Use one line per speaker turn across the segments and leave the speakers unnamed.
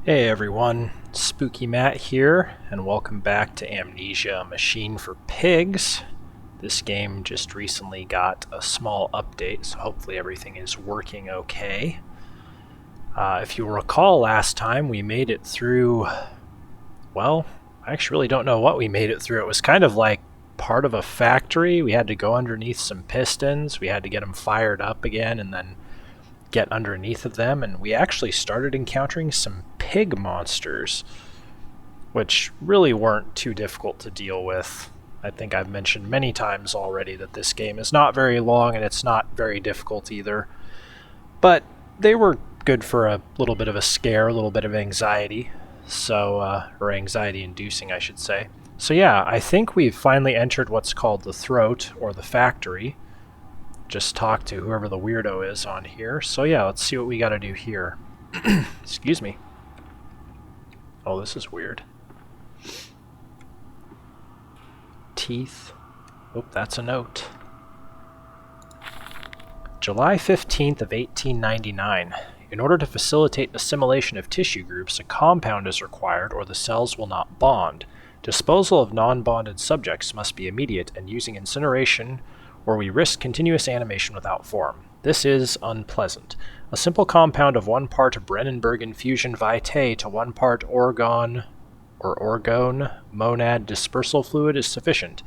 Hey everyone, Spooky Matt here, and welcome back to Amnesia, a Machine for Pigs. This game just recently got a small update, so hopefully everything is working okay. If you recall last time, we made it through, well, I actually really don't know what we made it through. It was kind of like part of a factory. We had to go underneath some pistons, we had to get them fired up again, and then get underneath of them, and we actually started encountering some pig monsters, which really weren't too difficult to deal with. I think I've mentioned many times already that this game is not very long and it's not very difficult either, but they were good for a little bit of a scare, a little bit of anxiety, or anxiety inducing I should say. So yeah, I think we've finally entered what's called the throat, or the factory. Just talk to whoever the weirdo is on here. So yeah, let's see what we gotta do here. Excuse me. Oh, this is weird. Teeth. Oh, that's a note. July 15th of 1899. In order to facilitate assimilation of tissue groups, a compound is required or the cells will not bond. Disposal of non-bonded subjects must be immediate, and using incineration or we risk continuous animation without form. This is unpleasant. A simple compound of 1 part Brennenberg infusion vitae to 1 part orgone monad dispersal fluid is sufficient.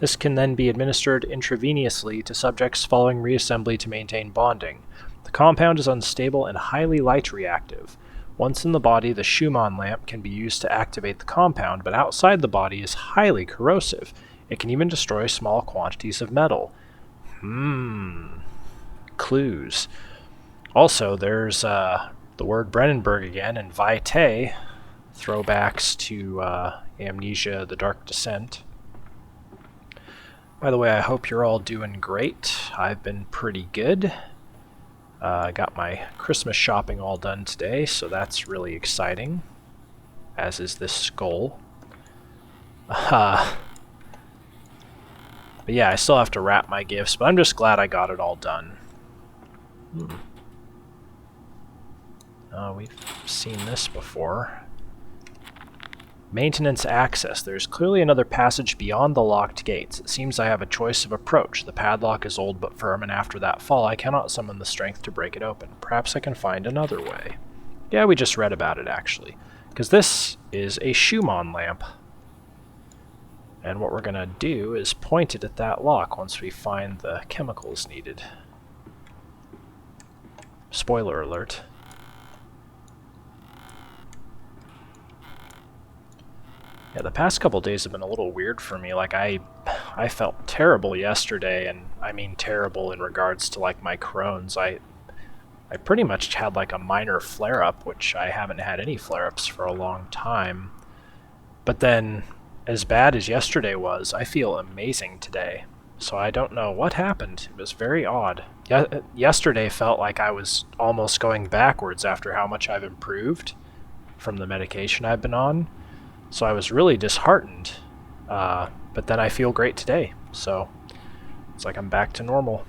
This can then be administered intravenously to subjects following reassembly to maintain bonding. The compound is unstable and highly light reactive. Once in the body, the Schumann lamp can be used to activate the compound, but outside the body is highly corrosive. It can even destroy small quantities of metal. Clues. Also, there's the word Brennenberg again, and vitae, throwbacks to Amnesia, The Dark Descent. By the way, I hope you're all doing great. I've been pretty good. I got my Christmas shopping all done today, so that's really exciting, as is this skull. But yeah, I still have to wrap my gifts, but I'm just glad I got it all done. We've seen this before. Maintenance access. There's clearly another passage beyond the locked gates. It seems I have a choice of approach. The padlock is old but firm, and after that fall, I cannot summon the strength to break it open. Perhaps I can find another way. Yeah, we just read about it, actually. Because this is a Schumann lamp. And what we're going to do is point it at that lock once we find the chemicals needed. Spoiler alert. Yeah, the past couple days have been a little weird for me. Like, I felt terrible yesterday, and I mean terrible in regards to, like, my Crohn's. I pretty much had, like, a minor flare-up, which I haven't had any flare-ups for a long time. But then, as bad as yesterday was, I feel amazing today. So I don't know what happened. It was very odd. Yesterday felt like I was almost going backwards after how much I've improved from the medication I've been on. So I was really disheartened. But then I feel great today. So it's like I'm back to normal.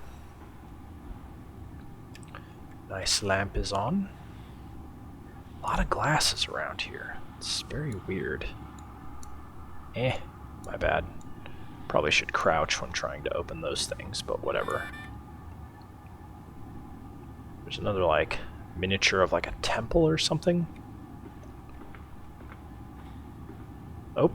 Nice lamp is on. A lot of glasses around here. It's very weird. My bad. Probably should crouch when trying to open those things, but whatever. There's another, like, miniature of, like, a temple or something. Oh.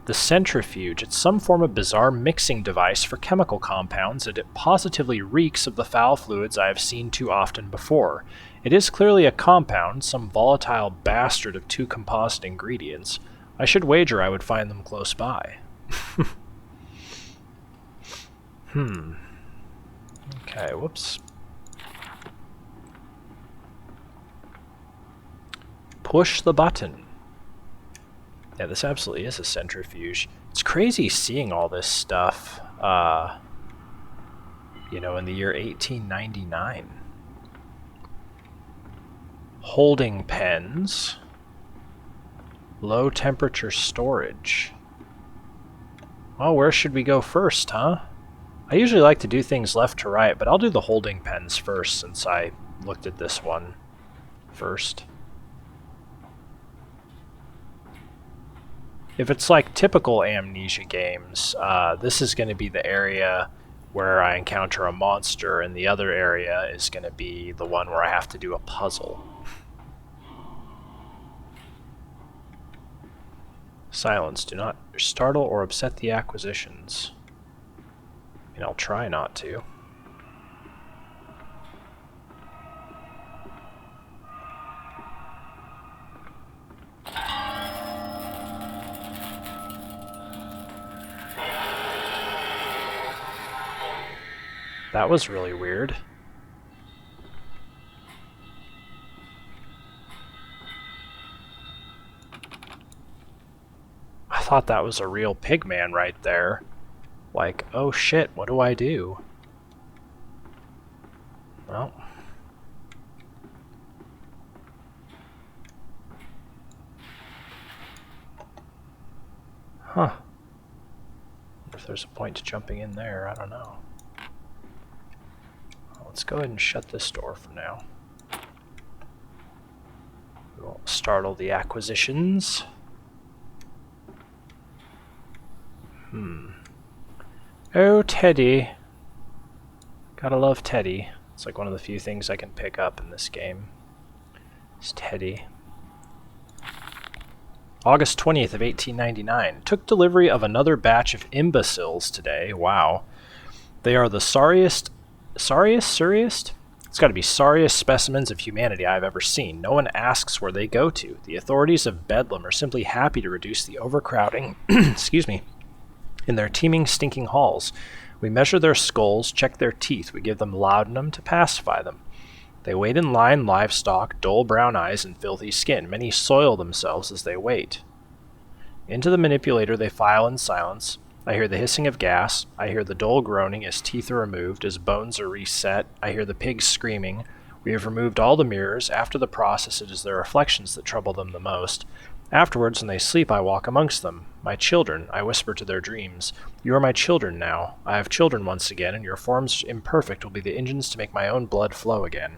The centrifuge. It's some form of bizarre mixing device for chemical compounds, and it positively reeks of the foul fluids I have seen too often before. It is clearly a compound, some volatile bastard of 2 composite ingredients. I should wager I would find them close by. Okay, whoops. Push the button. Yeah, this absolutely is a centrifuge. It's crazy seeing all this stuff, in the year 1899. Holding pens. Low temperature storage. Well, where should we go first, huh? I usually like to do things left to right, but I'll do the holding pens first since I looked at this one first. If it's like typical Amnesia games, this is going to be the area where I encounter a monster, and the other area is going to be the one where I have to do a puzzle. Silence. Do not startle or upset the acquisitions. I mean, I'll try not to. That was really weird. I thought that was a real pig man right there. Like, oh shit, what do I do? Well. Huh. If there's a point to jumping in there, I don't know. Let's go ahead and shut this door for now. We won't startle the acquisitions. Oh, Teddy. Gotta love Teddy. It's like one of the few things I can pick up in this game. It's Teddy. August 20th of 1899. Took delivery of another batch of imbeciles today. Wow. They are the sorriest? It's got to be sorriest specimens of humanity I've ever seen. No one asks where they go to. The authorities of Bedlam are simply happy to reduce the overcrowding, excuse me, in their teeming, stinking halls. We measure their skulls, check their teeth. We give them laudanum to pacify them. They wait in line, livestock, dull brown eyes, and filthy skin. Many soil themselves as they wait. Into the manipulator they file in silence. I hear the hissing of gas. I hear the dull groaning as teeth are removed, as bones are reset. I hear the pigs screaming. We have removed all the mirrors. After the process, it is their reflections that trouble them the most. Afterwards, when they sleep, I walk amongst them. My children, I whisper to their dreams. You are my children now. I have children once again, and your forms imperfect will be the engines to make my own blood flow again.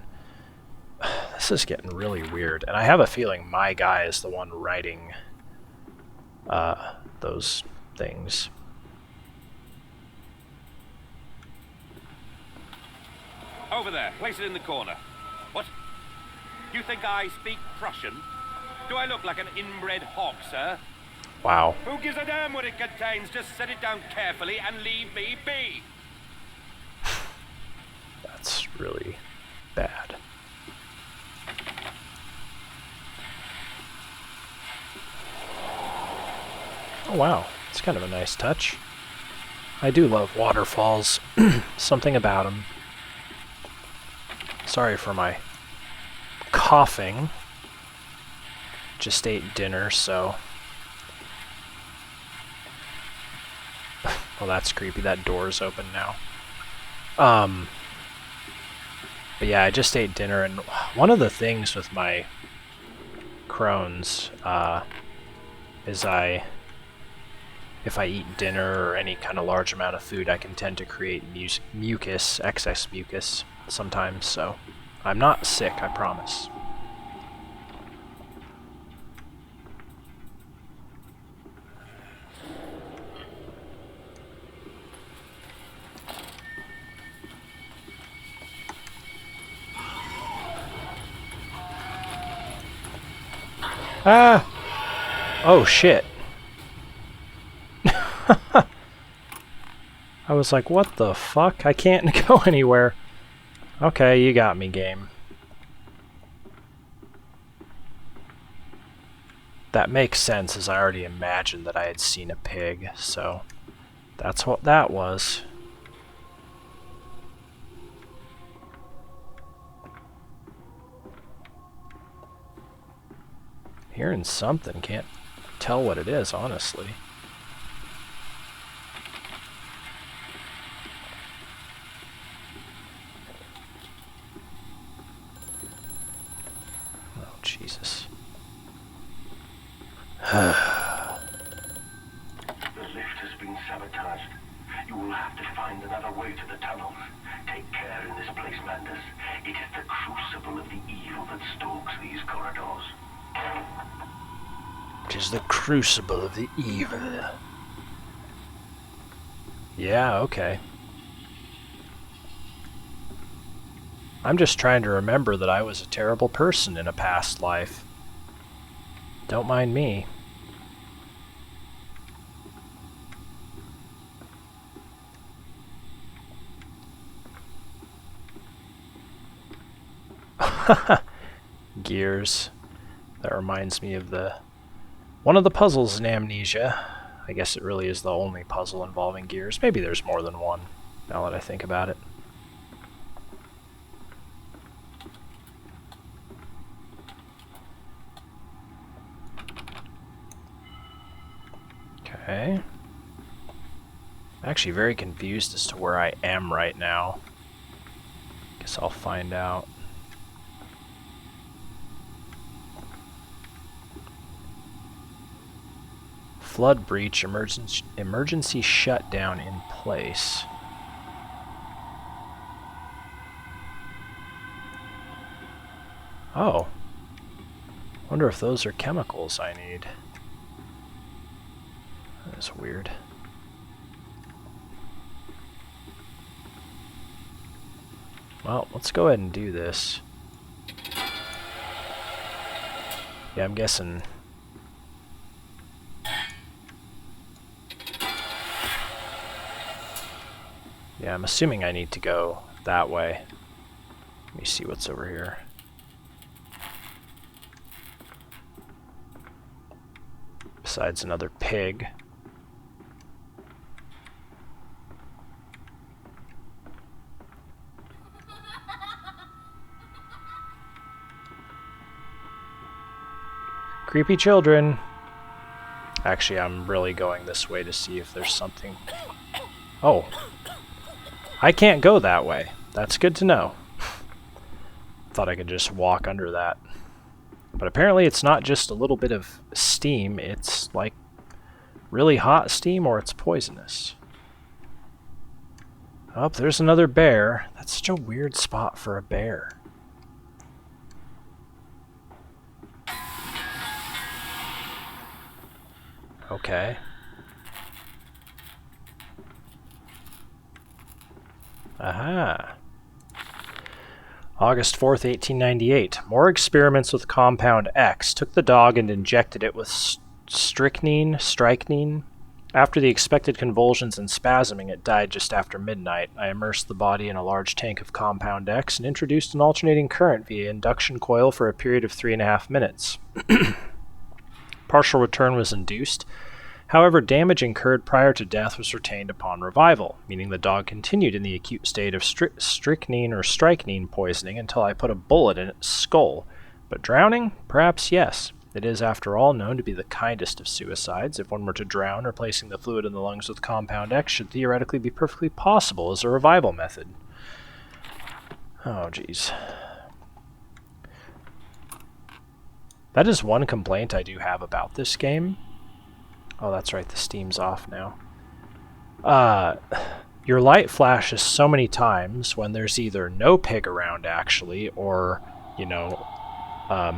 This is getting really weird, and I have a feeling my guy is the one writing those things.
Over there, place it in the corner. What? You think I speak Prussian? Do I look like an inbred hog, sir?
Wow.
Who gives a damn what it contains? Just set it down carefully and leave me be.
That's really bad. Oh wow, it's kind of a nice touch. I do love waterfalls. Something about them. Sorry for my coughing. Just ate dinner, so... Well, that's creepy. That door's open now. But yeah, I just ate dinner, and one of the things with my Crohn's is if I eat dinner or any kind of large amount of food, I can tend to create mucus, excess mucus sometimes, so I'm not sick, I promise. Ah! Oh shit. I was like, what the fuck? I can't go anywhere. Okay, you got me, game. That makes sense, as I already imagined that I had seen a pig, so that's what that was. Hearing something, can't tell what it is, honestly. Oh, Jesus.
The lift has been sabotaged. You will have to find another way to the tunnels. Take care in this place, Mandus. It is the crucible of the evil that stalks these corridors.
is the crucible of the evil. Yeah, okay. I'm just trying to remember that I was a terrible person in a past life. Don't mind me. Gears. That reminds me of one of the puzzles in Amnesia. I guess it really is the only puzzle involving gears. Maybe there's more than one, now that I think about it. Okay. I'm actually very confused as to where I am right now. Guess I'll find out. Flood breach, emergency shutdown in place. Oh. Wonder if those are chemicals I need. That's weird. Well, let's go ahead and do this. Yeah, I'm guessing... Yeah, I'm assuming I need to go that way. Let me see what's over here. Besides another pig. Creepy children. Actually, I'm really going this way to see if there's something. Oh. I can't go that way. That's good to know. Thought I could just walk under that. But apparently it's not just a little bit of steam, it's like really hot steam or it's poisonous. Oh, there's another bear. That's such a weird spot for a bear. Okay. Aha. August 4th, 1898. More experiments with compound X. Took the dog and injected it with strychnine. After the expected convulsions and spasming, it died just after midnight. I immersed the body in a large tank of compound X and introduced an alternating current via induction coil for a period of 3.5 minutes. Partial return was induced. However, damage incurred prior to death was retained upon revival, meaning the dog continued in the acute state of strychnine poisoning until I put a bullet in its skull. But drowning? Perhaps yes. It is, after all, known to be the kindest of suicides. If one were to drown, replacing the fluid in the lungs with compound X should theoretically be perfectly possible as a revival method. Oh, jeez. That is one complaint I do have about this game. Oh, that's right, the steam's off now. Your light flashes so many times when there's either no pig around, actually, or, you know,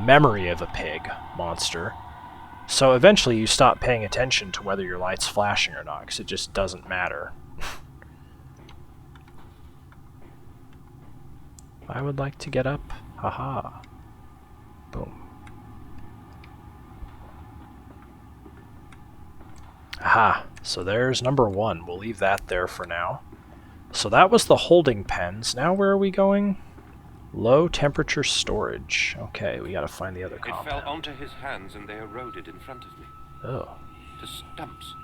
memory of a pig monster. So eventually you stop paying attention to whether your light's flashing or not, because it just doesn't matter. I would like to get up. Haha. Boom. Aha, so there's number 1. We'll leave that there for now. So that was the holding pens. Now where are we going? Low temperature storage. Okay, we gotta find the other compound.
It fell onto his hands and they eroded in front of me.
Oh.
To stumps.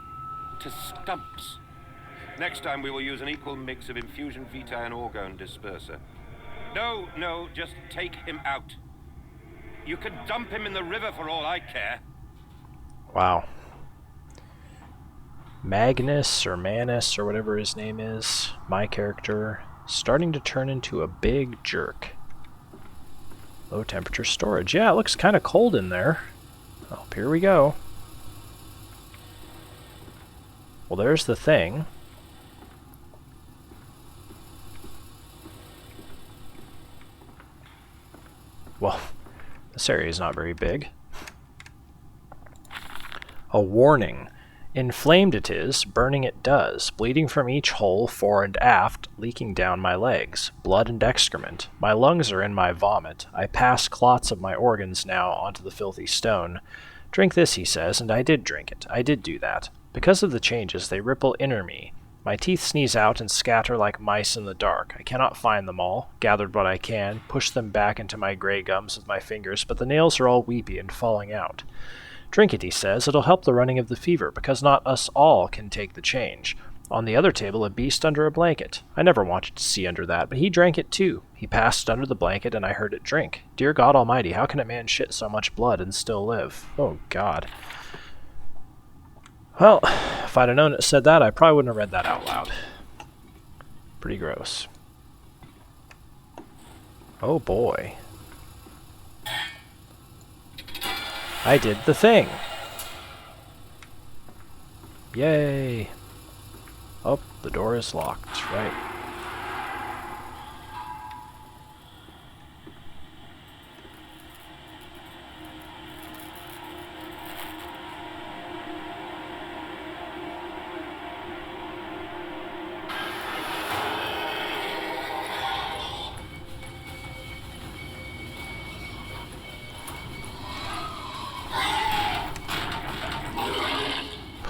To stumps. Next time we will use an equal mix of infusion vitae and orgone disperser. No, just take him out. You can dump him in the river for all I care.
Wow. Magnus or Manus or whatever his name is, my character, starting to turn into a big jerk. Low temperature storage. Yeah, it looks kind of cold in there. Oh, here we go. Well, there's the thing. Well, this area is not very big. A warning. Inflamed it is, burning it does, bleeding from each hole, fore and aft, leaking down my legs, blood and excrement. My lungs are in my vomit. I pass clots of my organs now onto the filthy stone. Drink this, he says, and I did drink it. I did do that. Because of the changes, they ripple inner me. My teeth sneeze out and scatter like mice in the dark. I cannot find them all, gathered what I can, push them back into my gray gums with my fingers, but the nails are all weepy and falling out. Drink it, he says. It'll help the running of the fever, because not us all can take the change. On the other table, a beast under a blanket. I never wanted to see under that, but he drank it too. He passed under the blanket, and I heard it drink. Dear God Almighty, how can a man shit so much blood and still live? Oh, God. Well, if I'd have known it said that, I probably wouldn't have read that out loud. Pretty gross. Oh, boy. I did the thing. Yay. Oh, the door is locked, right.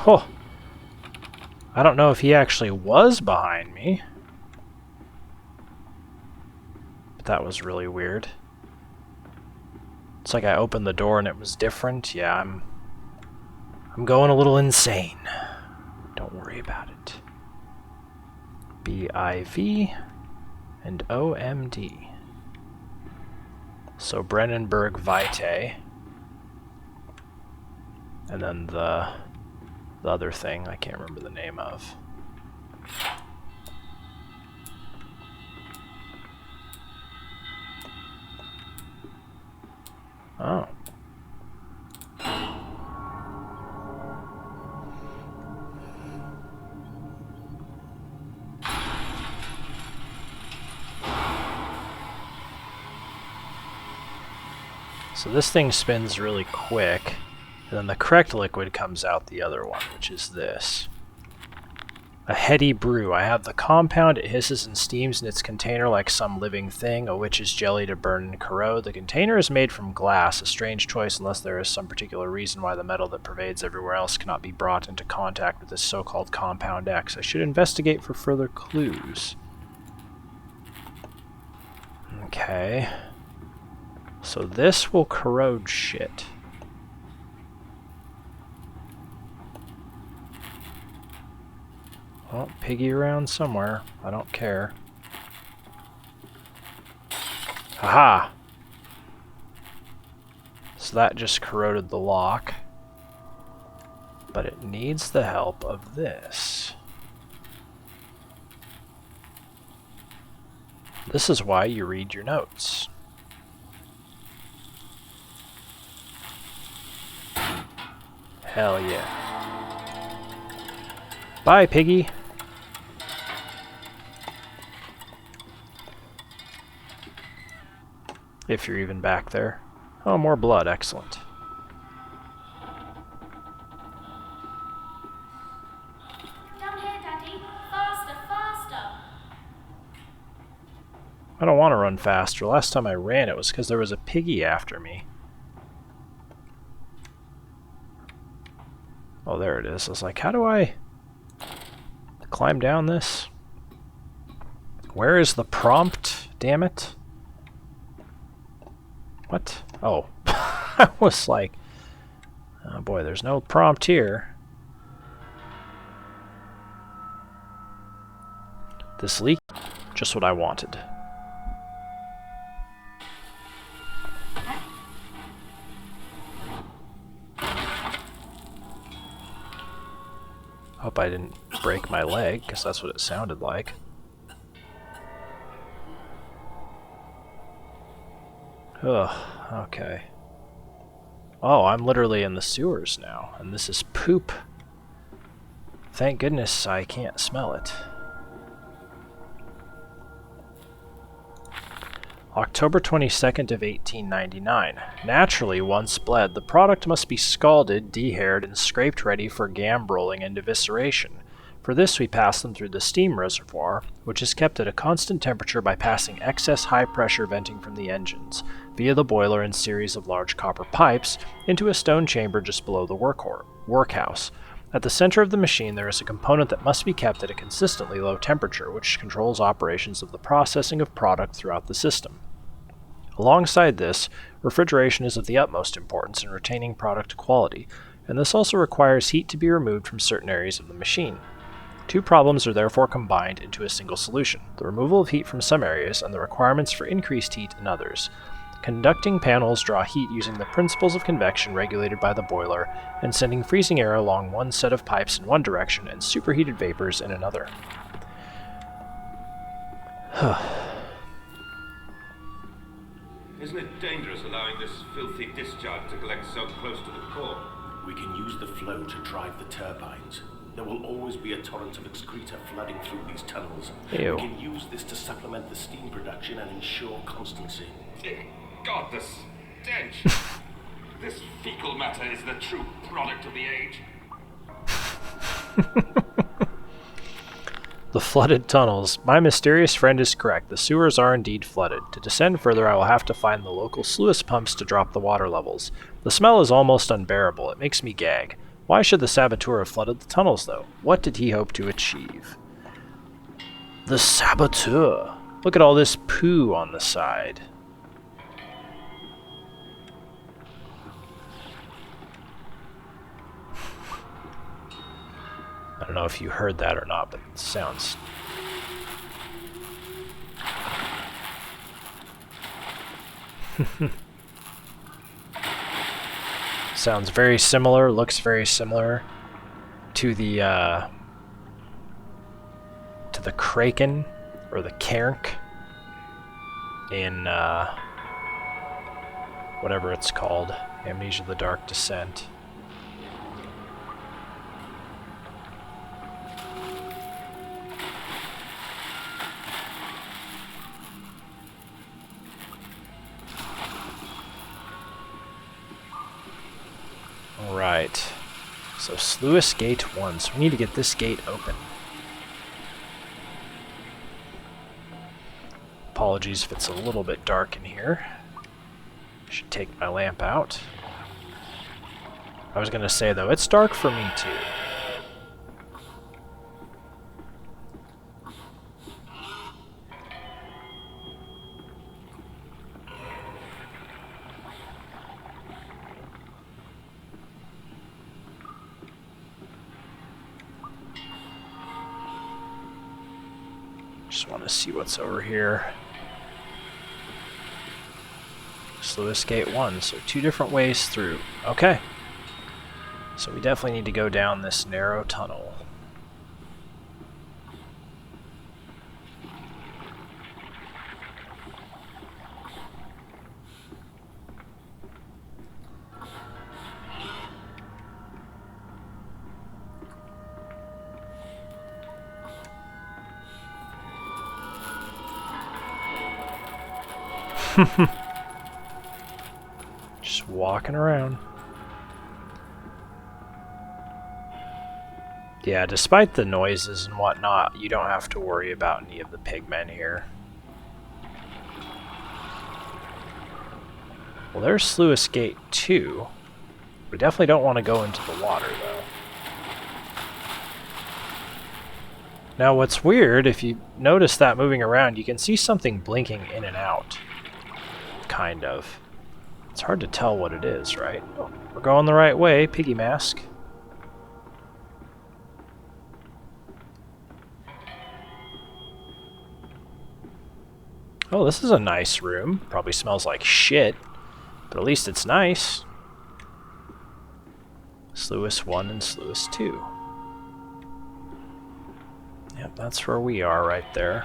Oh, I don't know if he actually was behind me. But that was really weird. It's like I opened the door and it was different. Yeah, I'm going a little insane. Don't worry about it. BIV and OMD. So Brennenberg Vitae. And then the other thing I can't remember the name of. Oh. So this thing spins really quick. And then the correct liquid comes out the other one, which is this. A heady brew. I have the compound. It hisses and steams in its container like some living thing, a witch's jelly to burn and corrode. The container is made from glass, a strange choice unless there is some particular reason why the metal that pervades everywhere else cannot be brought into contact with this so-called compound X. I should investigate for further clues. Okay. So this will corrode shit. Oh, piggy around somewhere. I don't care. Haha! So that just corroded the lock. But it needs the help of this. This is why you read your notes. Hell yeah. Bye, piggy! If you're even back there. Oh, more blood. Excellent.
Down here, Daddy. Faster, faster.
I don't want to run faster. Last time I ran it was because there was a piggy after me. Oh, there it is. I was like, how do I climb down this? Where is the prompt? Damn it. What? Oh. I was like, oh boy, there's no prompt here. This leak, just what I wanted. Hope I didn't break my leg, because that's what it sounded like. Ugh, okay. Oh, I'm literally in the sewers now, and this is poop. Thank goodness I can't smell it. October 22nd of 1899. Naturally, once bled, the product must be scalded, dehaired, and scraped ready for gambrolling and evisceration. For this, we pass them through the steam reservoir, which is kept at a constant temperature by passing excess high-pressure venting from the engines, via the boiler and series of large copper pipes, into a stone chamber just below the workhouse. At the center of the machine, there is a component that must be kept at a consistently low temperature, which controls operations of the processing of product throughout the system. Alongside this, refrigeration is of the utmost importance in retaining product quality, and this also requires heat to be removed from certain areas of the machine. Two problems are therefore combined into a single solution: the removal of heat from some areas and the requirements for increased heat in others. Conducting panels draw heat using the principles of convection regulated by the boiler, and sending freezing air along one set of pipes in one direction and superheated vapors in another.
Isn't it dangerous allowing this filthy discharge to collect so close to the core?
We can use the flow to drive the turbines. There will always be a torrent of excreta flooding through these tunnels.
Ew.
We can use this to supplement the steam production and ensure constancy.
God, the stench! This fecal matter is the true product of the age.
The flooded tunnels. My mysterious friend is correct. The sewers are indeed flooded. To descend further, I will have to find the local sluice pumps to drop the water levels. The smell is almost unbearable. It makes me gag. Why should the saboteur have flooded the tunnels, though? What did he hope to achieve? The saboteur. Look at all this poo on the side. I don't know if you heard that or not, but it sounds... sounds very similar, looks very similar to the Kraken, or the Cairn in whatever it's called, Amnesia: The Dark Descent. Alright, so Sluice Gate 1, so we need to get this gate open. Apologies if it's a little bit dark in here. I should take my lamp out. I was gonna say though, it's dark for me too. Just want to see what's over here. Sluice Gate 1, so 2 different ways through. Okay. So we definitely need to go down this narrow tunnel. Just walking around. Yeah, despite the noises and whatnot, you don't have to worry about any of the pigmen here. Well, there's Sluice Gate 2. We definitely don't want to go into the water, though. Now, what's weird, if you notice that moving around, you can see something blinking in and out. Kind of. It's hard to tell what it is, right? Oh, we're going the right way, piggy mask. Oh, this is a nice room. Probably smells like shit, but at least it's nice. Sluice 1 and Sluice 2. Yep, that's where we are right there.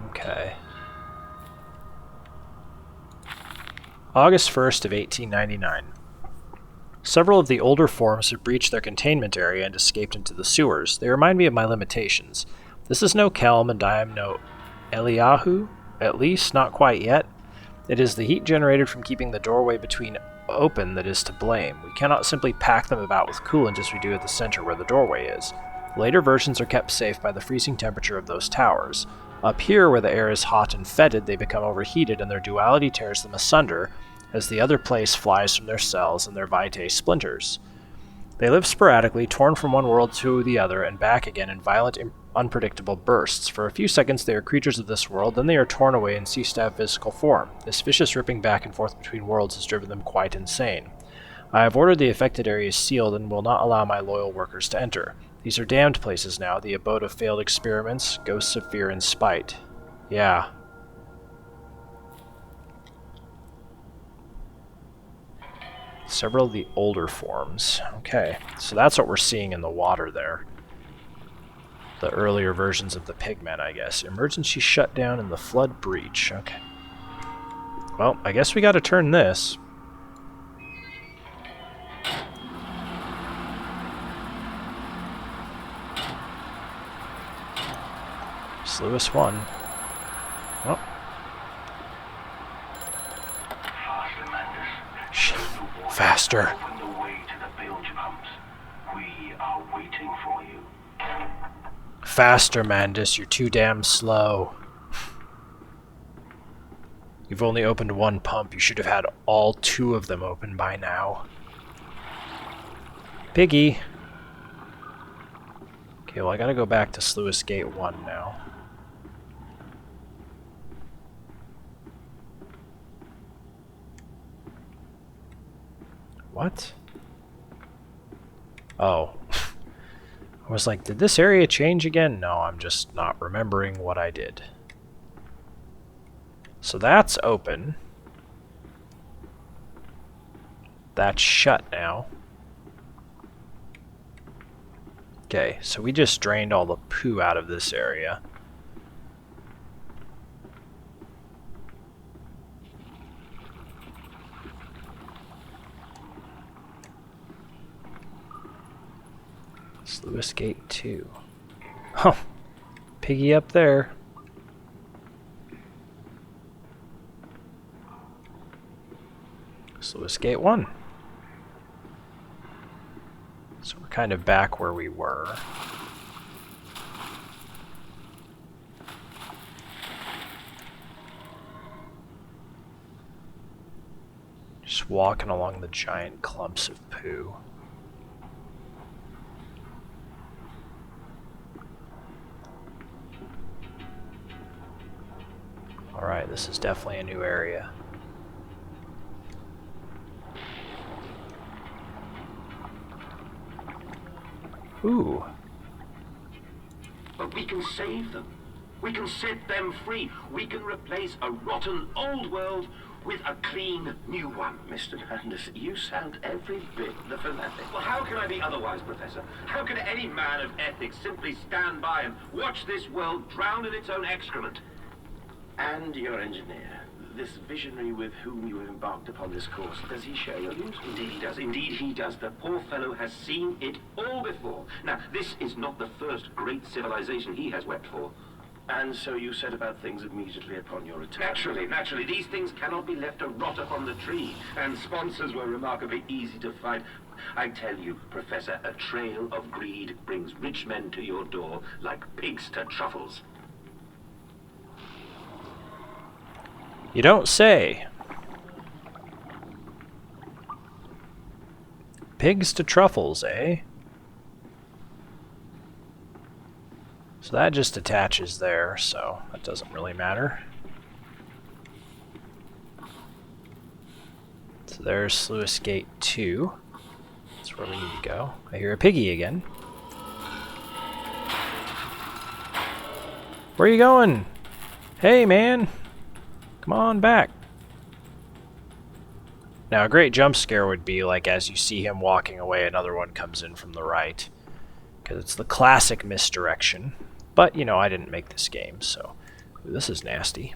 Okay. August 1st of 1899. Several of the older forms have breached their containment area and escaped into the sewers. They remind me of my limitations. This is no Kelm, and I am no Eliyahu, at least not quite yet. It is the heat generated from keeping the doorway between open that is to blame. We cannot simply pack them about with coolant as we do at the center where the doorway is. Later versions are kept safe by the freezing temperature of those towers. Up here, where the air is hot and fetid, they become overheated and their duality tears them asunder as the other place flies from their cells and their vitae splinters. They live sporadically, torn from one world to the other and back again in violent, unpredictable bursts. For a few seconds they are creatures of this world, then they are torn away and cease to have physical form. This vicious ripping back and forth between worlds has driven them quite insane. I have ordered the affected areas sealed and will not allow my loyal workers to enter. These are damned places now, the abode of failed experiments, ghosts of fear and spite. Yeah. Several of the older forms. Okay, so that's what we're seeing in the water there. The earlier versions of the pigmen, I guess. Emergency shutdown in the flood breach. Okay. Well, I guess we gotta turn this. Lewis 1. Oh. Shit. Faster.
Open the way to the bilge pumps. We are waiting for you.
Faster, Mandus. You're too damn slow. You've only opened one pump. You should have had all two of them open by now. Piggy. Okay, well I gotta go back to Sluice Gate 1 now. What? Oh. I was like, did this area change again? No, I'm just not remembering what I did. So that's open. That's shut now. Okay, so we just drained all the poo out of this area. Sluice Gate 2. Oh, piggy up there. Sluice Gate 1. So we're kind of back where we were. Just walking along the giant clumps of poo. Alright, this is definitely a new area. Ooh.
But we can save them. We can set them free. We can replace a rotten old world with a clean new one. Mr. Mandus, you sound every bit the fanatic.
Well, how can I be otherwise, Professor? How can any man of ethics simply stand by and watch this world drown in its own excrement?
And your engineer, this visionary with whom you have embarked upon this course, does he share your views?
Indeed he does. Indeed he does. The poor fellow has seen it all before. Now, this is not the first great civilization he has wept for.
And so you set about things immediately upon your return?
Naturally. These things cannot be left to rot upon the tree. And sponsors were remarkably easy to find. I tell you, Professor, a trail of greed brings rich men to your door like pigs to truffles.
You don't say. Pigs to truffles, eh? So that just attaches there, so that doesn't really matter. So there's Sluice Gate 2. That's where we need to go. I hear a piggy again. Where are you going? Hey, man! Come on back. Now, a great jump scare would be like as you see him walking away, another one comes in from the right. Because it's the classic misdirection. But, you know, I didn't make this game, so... Ooh, this is nasty.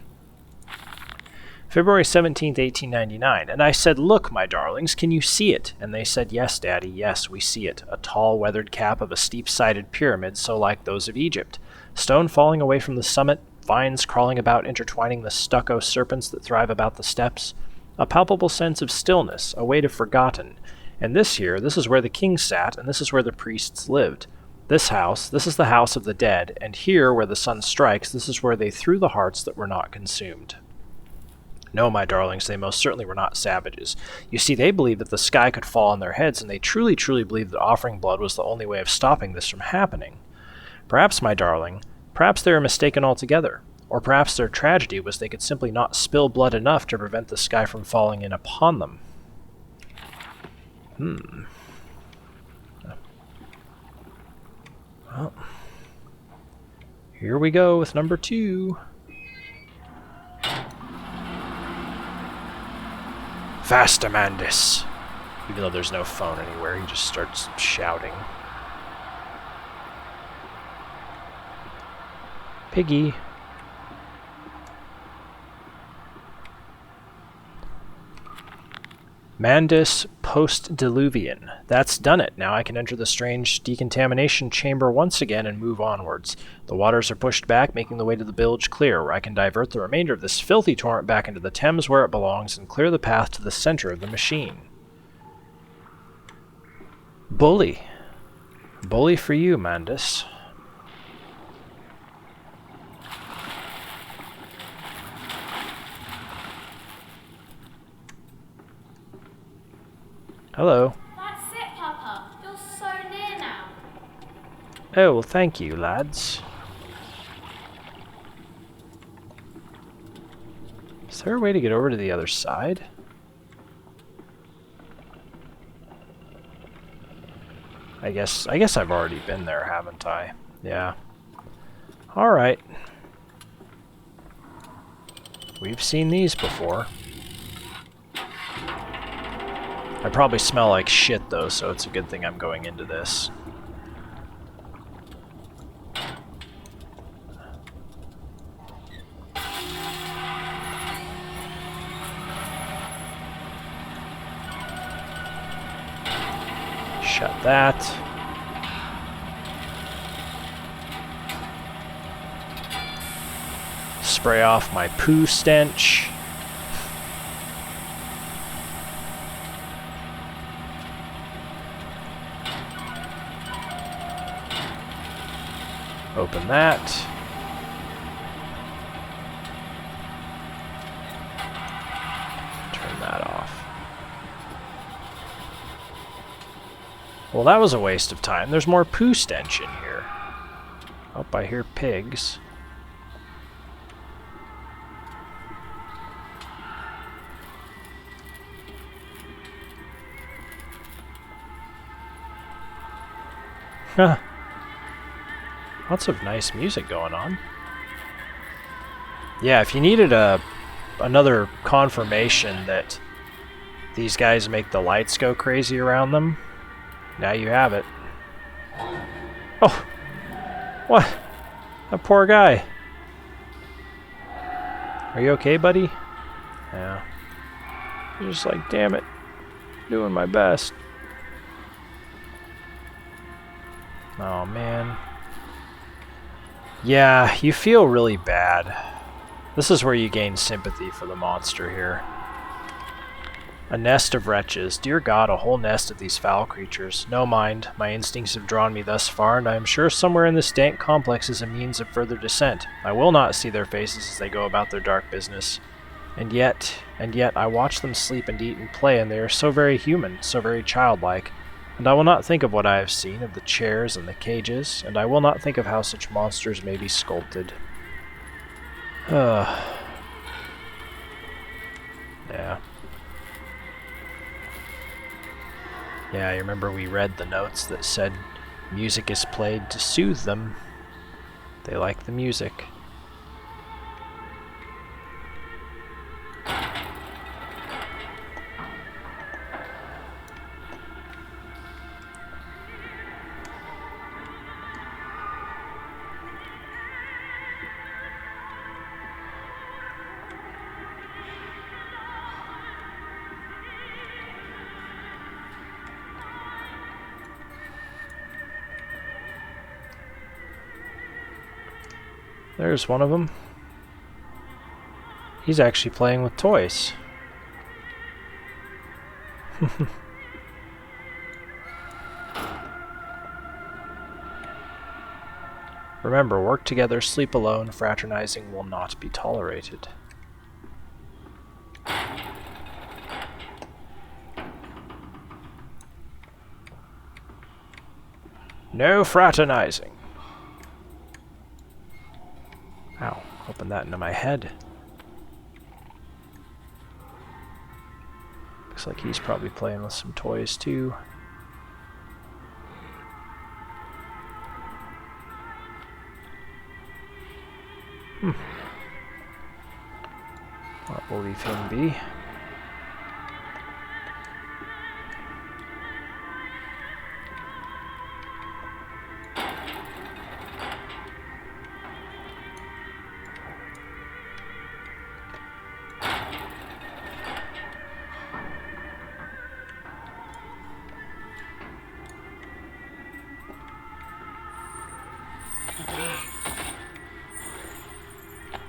February 17th, 1899. And I said, "Look, my darlings, can you see it?" And they said, "Yes, Daddy, yes, we see it. A tall, weathered cap of a steep-sided pyramid, so like those of Egypt. Stone falling away from the summit, vines crawling about intertwining the stucco serpents that thrive about the steps. A palpable sense of stillness, a weight of forgotten. And this is where the king sat, and this is where the priests lived. This is the house of the dead, and here, where the sun strikes, this is where they threw the hearts that were not consumed. No, my darlings, they most certainly were not savages. You see, they believed that the sky could fall on their heads, and they truly, truly believed that offering blood was the only way of stopping this from happening. Perhaps, my darling, perhaps they were mistaken altogether. Or perhaps their tragedy was they could simply not spill blood enough to prevent the sky from falling in upon them. Well, here we go with number 2. Fast, Amandus! Even though there's no phone anywhere, he just starts shouting. Piggy. Mandus post-diluvian. That's done it. Now I can enter the strange decontamination chamber once again and move onwards. The waters are pushed back, making the way to the bilge clear, where I can divert the remainder of this filthy torrent back into the Thames where it belongs and clear the path to the center of the machine. Bully. Bully for you, Mandus. Hello.
That's it, Papa. You're so near now.
Oh, well, thank you, lads. Is there a way to get over to the other side? I guess I've already been there, haven't I? Yeah. Alright. We've seen these before. I probably smell like shit, though, so it's a good thing I'm going into this. Shut that. Spray off my poo stench. Open that. Turn that off. Well, that was a waste of time. There's more poo stench in here. Oh, I hear pigs. Huh. Lots of nice music going on. Yeah, if you needed another confirmation that these guys make the lights go crazy around them, now you have it. Oh! What? That poor guy. Are you okay, buddy? Yeah. You're just like, damn it. Doing my best. Oh, man. Yeah, you feel really bad. This is where you gain sympathy for the monster here. A nest of wretches. Dear God, a whole nest of these foul creatures. No mind, my instincts have drawn me thus far, and I am sure somewhere in this dank complex is a means of further descent. I will not see their faces as they go about their dark business. And yet, I watch them sleep and eat and play, and they are so very human, so very childlike. And I will not think of what I have seen, of the chairs and the cages, and I will not think of how such monsters may be sculpted. Yeah. Yeah, I remember we read the notes that said music is played to soothe them. They like the music. There's one of them. He's actually playing with toys. Remember, work together, sleep alone, fraternizing will not be tolerated. No fraternizing. Ow, opened that into my head. Looks like he's probably playing with some toys too. Well, we'll leave him be.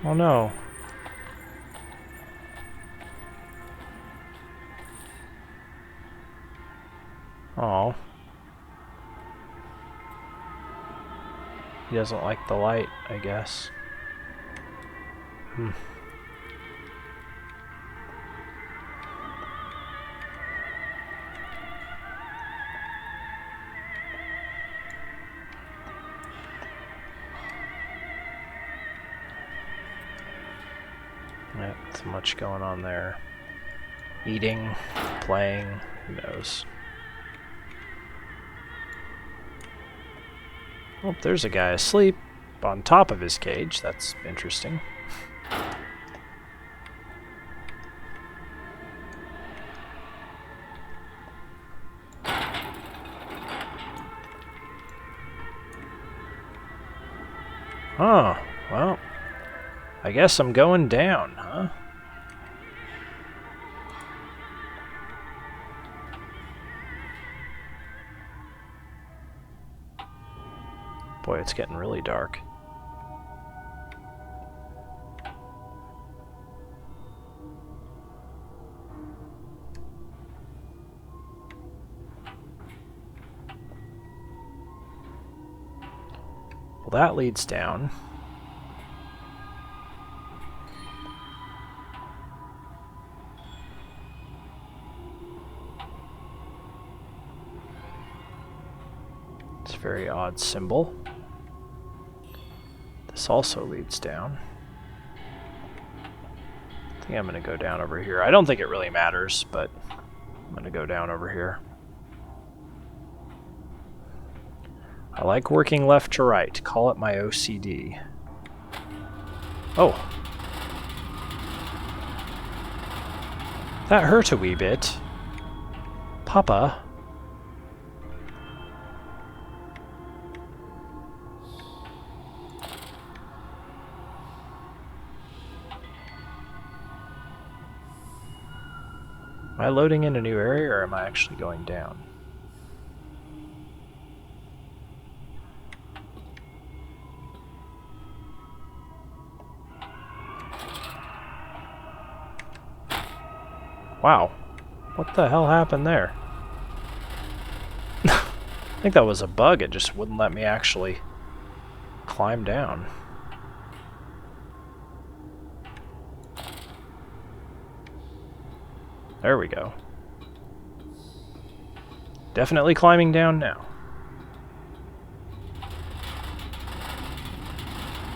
Oh no. Oh. He doesn't like the light, I guess. Not too much going on there. Eating, playing, who knows. Oh, there's a guy asleep on top of his cage. That's interesting. Oh, well, I guess I'm going down, huh? Boy, it's getting really dark. Well, that leads down. It's a very odd symbol. This also leads down. I think I'm going to go down over here. I don't think it really matters, but I'm going to go down over here. I like working left to right. Call it my OCD. Oh. That hurt a wee bit. Papa. Am I loading in a new area, or am I actually going down? Wow. What the hell happened there? I think that was a bug. It just wouldn't let me actually climb down. There we go. Definitely climbing down now.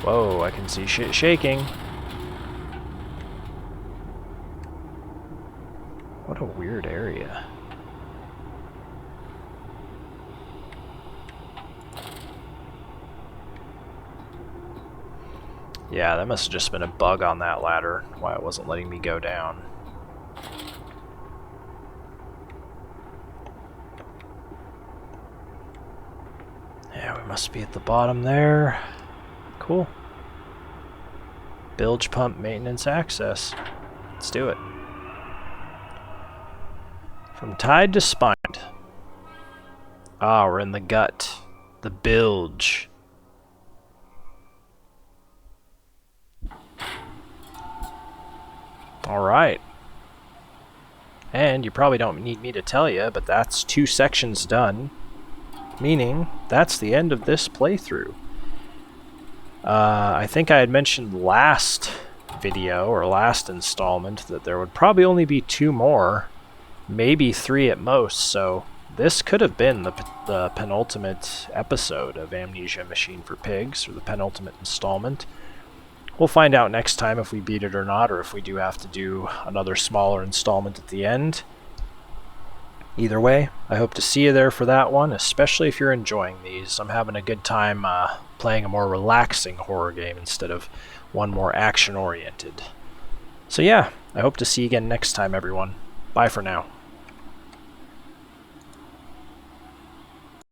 Whoa, I can see shit shaking. What a weird area. Yeah, that must have just been a bug on that ladder, why it wasn't letting me go down. Yeah, we must be at the bottom there. Cool. Bilge pump maintenance access. Let's do it. From tide to spined. Ah, we're in the gut. The bilge. Alright. And you probably don't need me to tell you, but that's 2 sections done. Meaning, that's the end of this playthrough. I think I had mentioned last video, or last installment, that there would probably only be 2 more. Maybe 3 at most, so this could have been the penultimate episode of Amnesia Machine for Pigs, or the penultimate installment. We'll find out next time if we beat it or not, or if we do have to do another smaller installment at the end. Either way, I hope to see you there for that one, especially if you're enjoying these. I'm having a good time playing a more relaxing horror game instead of one more action-oriented. So yeah, I hope to see you again next time, everyone. Bye for now.